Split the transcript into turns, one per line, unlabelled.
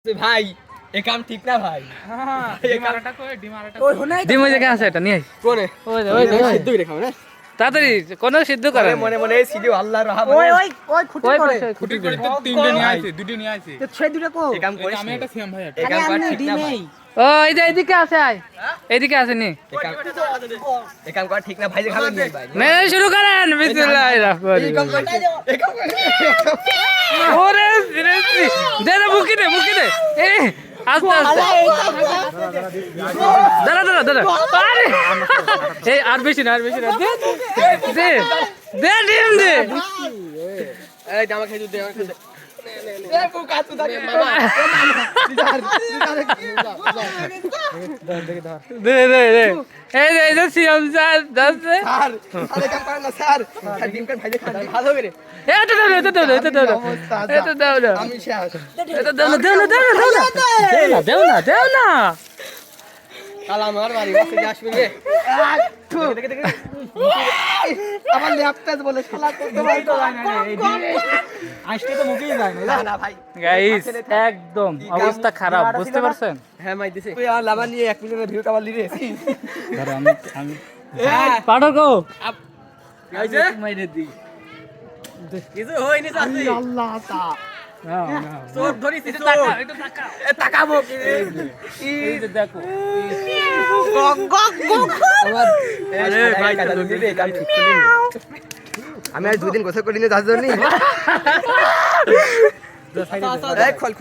ভাই এ কাম ঠিক না ভাই।
ডিম ওই জায়গায় আছে, এটা নিয়ে আয়।
কোনে
ওই যে,
সিদ্ধ করে খাও না
তাড়াতাড়ি কোনো সিদ্ধ করে
মনে মনে সিদ্ধ আল্লাহর রহমত।
ওই খুঁটি
ওই
করে
পাশে খুঁটি করে।
তিনটে নিয়ে আইছে, দুটো নিয়ে আইছে।
তো ছয় দুটো কো
এ কাম করিস
আমি একটা সিএম ভাই
এ কাম করা
আমি
ঠিক না ভাই।
ডিমেই
ও এই যে এদিকে আছে, আয় এদিকে আছে নি।
এ কাম করা ঠিক না ভাই, যে খাবেন নি ভাই।
মেরে শুরু করেন, বিসমিল্লাহির রহমানির
এই কাম
রহিম।
করা এ কাম করা
ওরে সিরিয়াসলি দে দে, মুখে দে এ আস্তে আস্তে দাঁড়া আরে এই আর বেশি না দে দে দে ডিম দে।
এই জামা খেয়ে দে আমার খেতে এ বউ কাটু থাকে মামা
দে এই যে সিএম স্যার দাসে
স্যার আরে কাম করেন না স্যার স্যার ডিম করে ভাই খান ভালো করে
এটা দাও এটা দাও না
আমি শেষ
এটা দাও না
কাল আমার বাড়ি বসে আসবে রে দেখে আমার ল্যাপটপ বলে শালা করতে ভাই তো
আজকে তো মুখেই যায়
না না ভাই
গাইস একদম অবস্থা খারাপ, বুঝতে পারছেন?
হ্যাঁ মাই দিছে তুই আর লাভা নিয়ে 1 মিনিটের ভিডিও কাবার লিরে
ধরো আমি পাঠক গো
আইছে
মাইরে দি
কিছু হয়নি চাচি
আল্লাহ তা
চোর ধরিস
এটা টাকা
এ তাকাবো
এই যে দেখো
আমার আরে ভাই কাজ দিবে কাম ঠিক করে আমি আজ 2 দিন গোসল করিনি যার জন্য খোল